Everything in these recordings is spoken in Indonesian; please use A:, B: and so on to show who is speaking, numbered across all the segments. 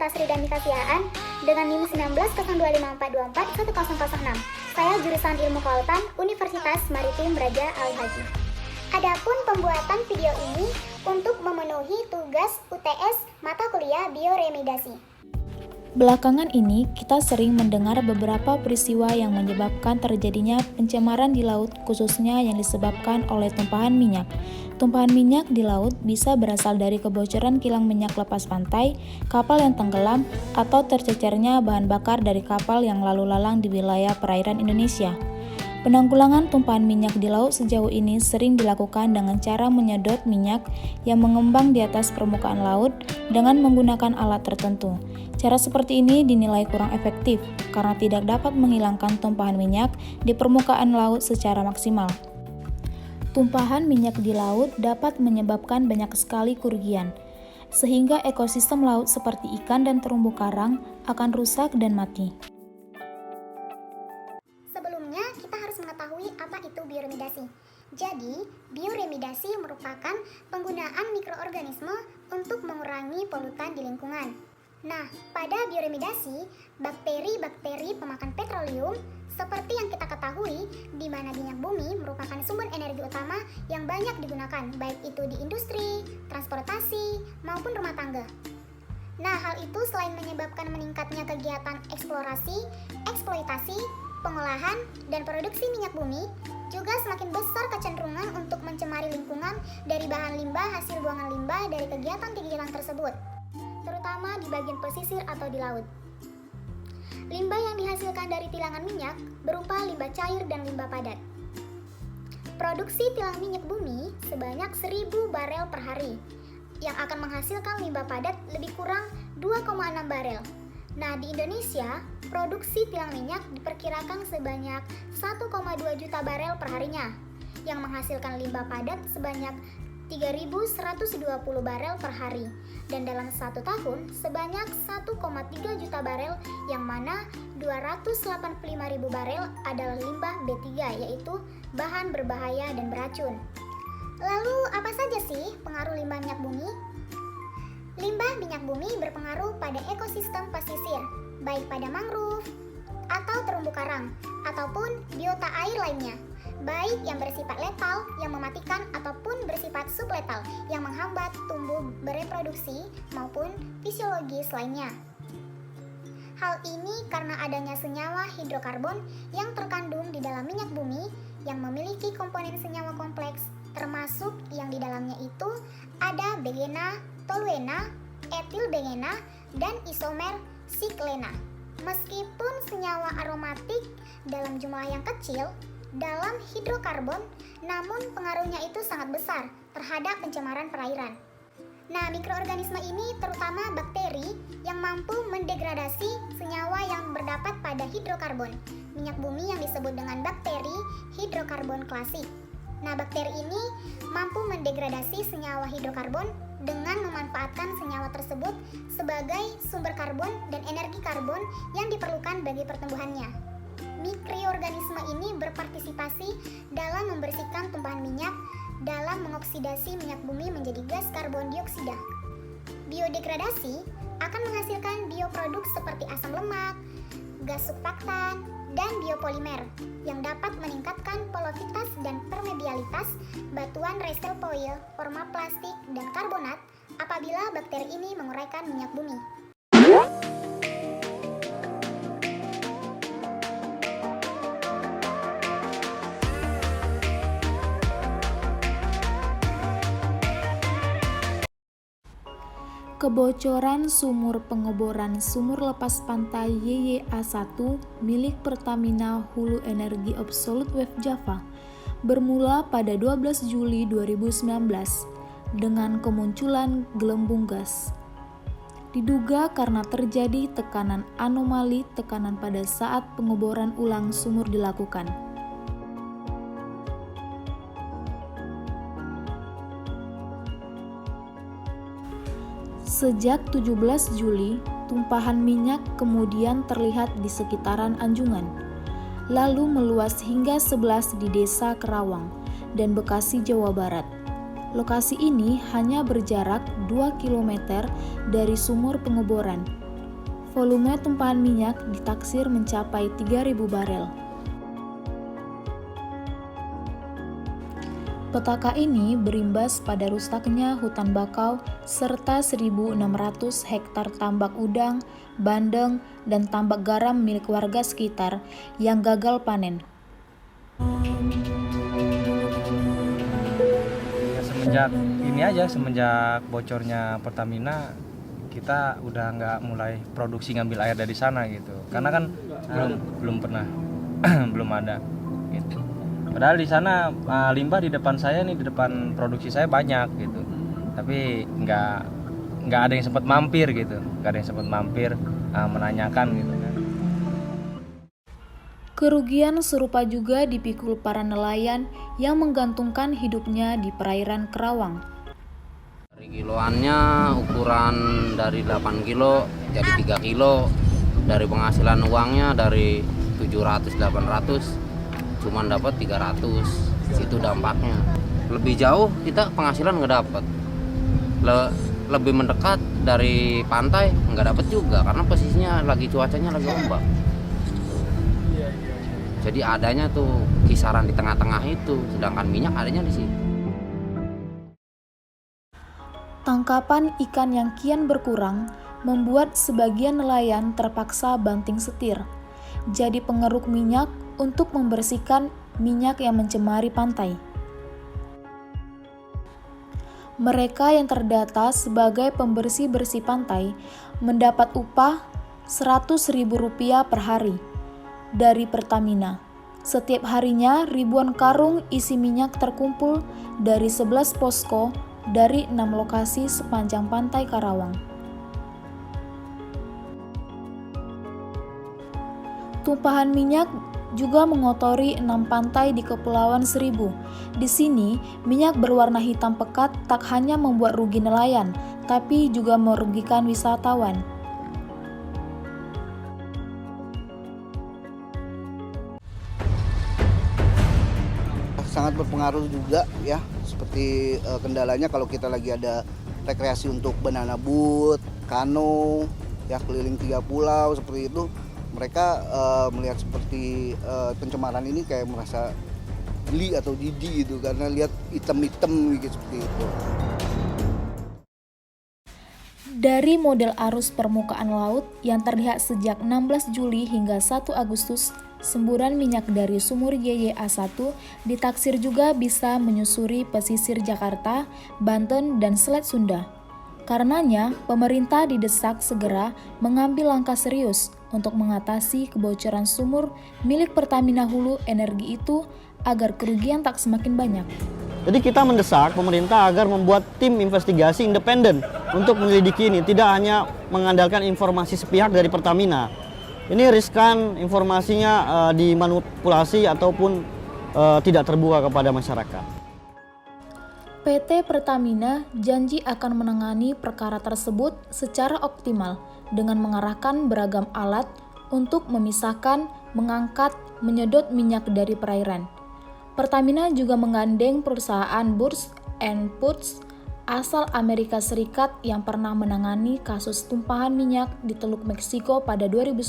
A: Tasri Dani Kasiaan dengan NIM 190254241006. Saya jurusan Ilmu Kelautan Universitas Maritim Raja Ali Haji. Adapun pembuatan video ini untuk memenuhi tugas UTS mata kuliah bioremediasi.
B: Belakangan ini, kita sering mendengar beberapa peristiwa yang menyebabkan terjadinya pencemaran di laut, khususnya yang disebabkan oleh tumpahan minyak. Tumpahan minyak di laut bisa berasal dari kebocoran kilang minyak lepas pantai, kapal yang tenggelam, atau tercecernya bahan bakar dari kapal yang lalu lalang di wilayah perairan Indonesia. Penanggulangan tumpahan minyak di laut sejauh ini sering dilakukan dengan cara menyedot minyak yang mengembang di atas permukaan laut dengan menggunakan alat tertentu. Cara seperti ini dinilai kurang efektif karena tidak dapat menghilangkan tumpahan minyak di permukaan laut secara maksimal. Tumpahan minyak di laut dapat menyebabkan banyak sekali kerugian, sehingga ekosistem laut seperti ikan dan terumbu karang akan rusak dan mati.
A: Sebelumnya, kita harus mengetahui apa itu bioremediasi. Jadi, bioremediasi merupakan penggunaan mikroorganisme untuk mengurangi polutan di lingkungan. Nah, pada bioremediasi, bakteri-bakteri pemakan petroleum seperti yang kita ketahui, di mana minyak bumi merupakan sumber energi utama yang banyak digunakan, baik itu di industri, transportasi, maupun rumah tangga. Nah, hal itu selain menyebabkan meningkatnya kegiatan eksplorasi, eksploitasi, pengolahan, dan produksi minyak bumi, juga semakin besar kecenderungan untuk mencemari lingkungan dari bahan limbah hasil buangan limbah dari kegiatan-kegiatan tersebut, terutama di bagian pesisir atau di laut. Limbah yang dihasilkan dari tilangan minyak berupa limbah cair dan limbah padat. Produksi tilang minyak bumi sebanyak 1.000 barel per hari, yang akan menghasilkan limbah padat lebih kurang 2,6 barel. Nah, di Indonesia, produksi tilang minyak diperkirakan sebanyak 1,2 juta barel per harinya, yang menghasilkan limbah padat sebanyak 3.120 barel per hari, dan dalam satu tahun sebanyak 1,3 juta barel, yang mana 285.000 barel adalah limbah B3, yaitu bahan berbahaya dan beracun. Lalu, apa saja sih pengaruh limbah minyak bumi? Limbah minyak bumi berpengaruh pada ekosistem pesisir, baik pada mangrove atau terumbu karang, ataupun biota air lainnya, baik yang bersifat letal yang mematikan ataupun bersifat subletal yang menghambat tumbuh bereproduksi maupun fisiologis lainnya. Hal ini karena adanya senyawa hidrokarbon yang terkandung di dalam minyak bumi yang memiliki komponen senyawa kompleks, termasuk yang di dalamnya itu ada bengena, toluena, etilbengena, dan isomer siklena. Meskipun senyawa aromatik dalam jumlah yang kecil dalam hidrokarbon, namun pengaruhnya itu sangat besar terhadap pencemaran perairan. Nah, mikroorganisme ini terutama bakteri yang mampu mendegradasi senyawa yang berdapat pada hidrokarbon minyak bumi yang disebut dengan bakteri hidrokarbon klasik. Nah, bakteri ini mampu mendegradasi senyawa hidrokarbon dengan memanfaatkan senyawa tersebut sebagai sumber karbon dan energi karbon yang diperlukan bagi pertumbuhannya. Mikroorganisme ini berpartisipasi dalam membersihkan tumpahan minyak dalam mengoksidasi minyak bumi menjadi gas karbon dioksida. Biodegradasi akan menghasilkan bioproduk seperti asam lemak, gas surfaktan, dan biopolimer yang dapat meningkatkan porositas dan permeabilitas batuan restel foil, forma plastik, dan karbonat apabila bakteri ini menguraikan minyak bumi.
B: Kebocoran sumur pengeboran sumur lepas pantai YYA-1 milik Pertamina Hulu Energi Absolute Wave Java bermula pada 12 Juli 2019 dengan kemunculan gelembung gas. Diduga karena terjadi tekanan anomali tekanan pada saat pengeboran ulang sumur dilakukan. Sejak 17 Juli, tumpahan minyak kemudian terlihat di sekitaran Anjungan, lalu meluas hingga 11 di Desa Kerawang dan Bekasi, Jawa Barat. Lokasi ini hanya berjarak 2 km dari sumur pengeboran, Volume tumpahan minyak ditaksir mencapai 3.000 barel. Petaka ini berimbas pada rusaknya hutan bakau serta 1.600 hektar tambak udang, bandeng, dan tambak garam milik warga sekitar yang gagal panen.
C: Semenjak bocornya Pertamina, kita udah nggak mulai produksi ngambil air dari sana gitu, karena kan belum pernah belum ada gitu. Padahal di sana limbah di depan saya nih, di depan produksi saya banyak gitu, tapi nggak ada yang sempat mampir gitu, menanyakan gitu kan.
B: Kerugian serupa juga dipikul para nelayan yang menggantungkan hidupnya di perairan Kerawang.
D: Dari kiloannya ukuran dari 8 kilo jadi 3 kilo. Dari penghasilan uangnya dari 700-800 cuman dapat 300. Itu dampaknya. Lebih jauh kita penghasilan nggak dapat. Lebih mendekat dari pantai nggak dapat juga karena posisinya lagi cuacanya lagi ombak. Jadi adanya tuh kisaran di tengah-tengah itu, sedangkan minyak adanya di situ.
B: Tangkapan ikan yang kian berkurang membuat sebagian nelayan terpaksa banting setir, jadi pengeruk minyak untuk membersihkan minyak yang mencemari pantai. Mereka yang terdata sebagai pembersih-bersih pantai mendapat upah Rp100.000 per hari dari Pertamina. Setiap harinya ribuan karung isi minyak terkumpul dari 11 posko dari 6 lokasi sepanjang pantai Karawang. Tumpahan minyak juga mengotori 6 pantai di Kepulauan Seribu. Di sini, minyak berwarna hitam pekat tak hanya membuat rugi nelayan, tapi juga merugikan wisatawan.
E: Sangat berpengaruh juga ya, seperti kendalanya kalau kita lagi ada rekreasi untuk banana boat, kano, ya keliling 3 pulau seperti itu, mereka melihat seperti pencemaran ini kayak merasa geli atau jijik gitu karena lihat hitam-hitam gitu seperti itu.
B: Dari model arus permukaan laut yang terlihat sejak 16 Juli hingga 1 Agustus, semburan minyak dari sumur YYA1 ditaksir juga bisa menyusuri pesisir Jakarta, Banten, dan Selat Sunda. Karenanya, pemerintah didesak segera mengambil langkah serius untuk mengatasi kebocoran sumur milik Pertamina Hulu Energi itu agar kerugian tak semakin banyak.
F: Jadi kita mendesak pemerintah agar membuat tim investigasi independen untuk menyelidiki ini, tidak hanya mengandalkan informasi sepihak dari Pertamina. Ini riskan informasinya dimanipulasi ataupun tidak terbuka kepada masyarakat.
B: PT Pertamina janji akan menangani perkara tersebut secara optimal dengan mengarahkan beragam alat untuk memisahkan, mengangkat, menyedot minyak dari perairan. Pertamina juga menggandeng perusahaan Burs & Puts asal Amerika Serikat yang pernah menangani kasus tumpahan minyak di Teluk Meksiko pada 2010.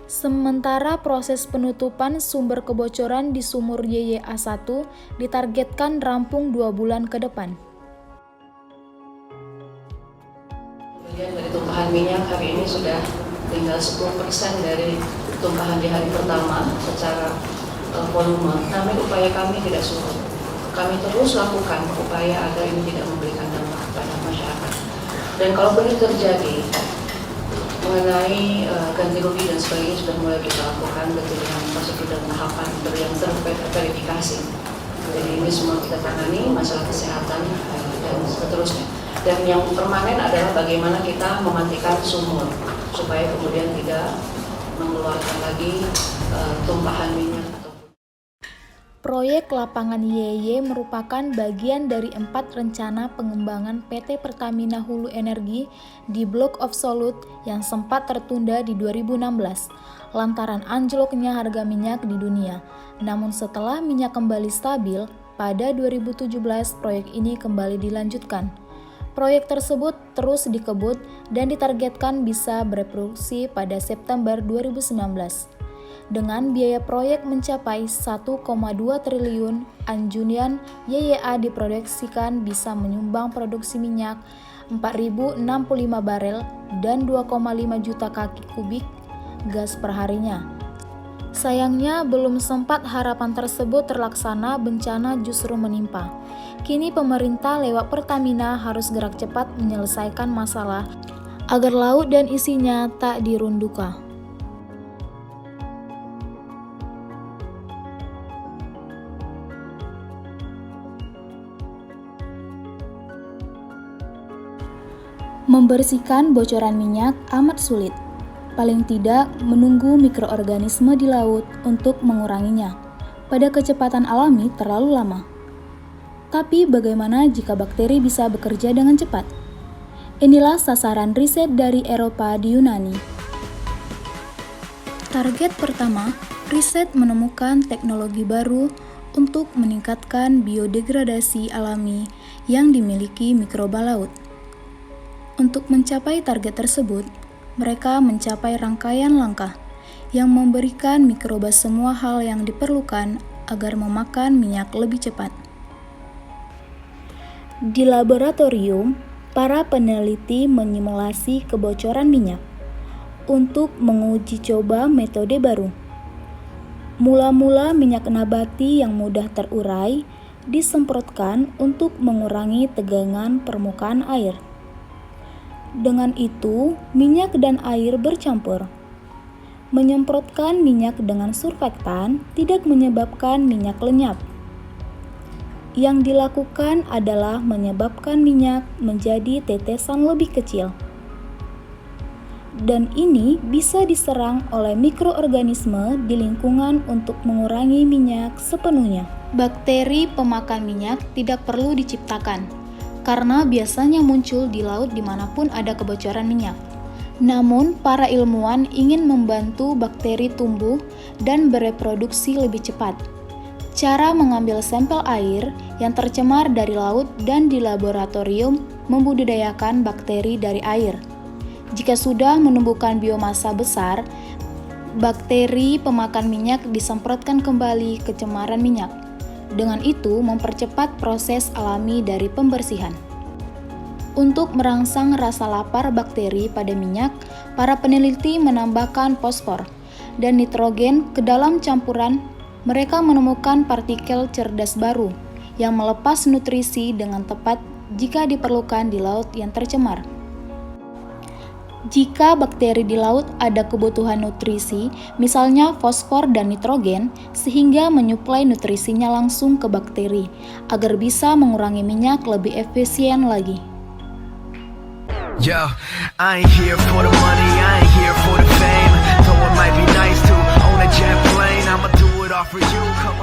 B: Sementara proses penutupan sumber kebocoran di sumur YYA1 ditargetkan rampung 2 bulan ke depan.
G: Kemudian dari tumpahan minyak hari ini sudah tinggal 10% dari tumpahan di hari pertama secara volume. Namun upaya kami tidak surut. Kami terus lakukan upaya agar ini tidak memberikan dampak pada masyarakat. Dan kalau benar terjadi mengenai ganti rugi dan sebagainya sudah mulai kita lakukan dengan prosedur dan tahapan yang terverifikasi. Jadi ini semua kita tangani masalah kesehatan dan seterusnya. Dan yang permanen adalah bagaimana kita mematikan sumur supaya kemudian tidak mengeluarkan lagi tumpahan minyak.
B: Proyek Lapangan YY merupakan bagian dari 4 rencana pengembangan PT Pertamina Hulu Energi di Block of Solut yang sempat tertunda di 2016 lantaran anjloknya harga minyak di dunia. Namun setelah minyak kembali stabil, pada 2017 proyek ini kembali dilanjutkan. Proyek tersebut terus dikebut dan ditargetkan bisa bereproduksi pada September 2019. Dengan biaya proyek mencapai 1,2 triliun, Anjungan YYA diproyeksikan bisa menyumbang produksi minyak 4.065 barel dan 2,5 juta kaki kubik gas per harinya. Sayangnya, belum sempat harapan tersebut terlaksana, bencana justru menimpa. Kini pemerintah lewat Pertamina harus gerak cepat menyelesaikan masalah agar laut dan isinya tak dirunduka. Membersihkan bocoran minyak amat sulit. Paling tidak menunggu mikroorganisme di laut untuk menguranginya. Pada kecepatan alami terlalu lama. Tapi bagaimana jika bakteri bisa bekerja dengan cepat? Inilah sasaran riset dari Eropa di Yunani. Target pertama, riset menemukan teknologi baru untuk meningkatkan biodegradasi alami yang dimiliki mikroba laut. Untuk mencapai target tersebut, mereka mencapai rangkaian langkah yang memberikan mikroba semua hal yang diperlukan agar memakan minyak lebih cepat. Di laboratorium, para peneliti menyimulasi kebocoran minyak untuk menguji coba metode baru. Mula-mula minyak nabati yang mudah terurai disemprotkan untuk mengurangi tegangan permukaan air. Dengan itu, minyak dan air bercampur. Menyemprotkan minyak dengan surfaktan tidak menyebabkan minyak lenyap. Yang dilakukan adalah menyebabkan minyak menjadi tetesan lebih kecil. Dan ini bisa diserang oleh mikroorganisme di lingkungan untuk mengurangi minyak sepenuhnya. Bakteri pemakan minyak tidak perlu diciptakan, karena biasanya muncul di laut dimanapun ada kebocoran minyak. Namun, para ilmuwan ingin membantu bakteri tumbuh dan bereproduksi lebih cepat. Cara mengambil sampel air yang tercemar dari laut dan di laboratorium membudidayakan bakteri dari air. Jika sudah menumbuhkan biomasa besar, bakteri pemakan minyak disemprotkan kembali ke cemaran minyak. Dengan itu, mempercepat proses alami dari pembersihan. Untuk merangsang rasa lapar bakteri pada minyak, para peneliti menambahkan fosfor dan nitrogen ke dalam campuran. Mereka menemukan partikel cerdas baru yang melepas nutrisi dengan tepat jika diperlukan di laut yang tercemar. Jika bakteri di laut ada kebutuhan nutrisi, misalnya fosfor dan nitrogen, sehingga menyuplai nutrisinya langsung ke bakteri, agar bisa mengurangi minyak lebih efisien lagi.
H: Yo, I ain't here for the money, I ain't here for the fame. Though it might be nice to own a jet plane, I'ma do it all for you. Come along.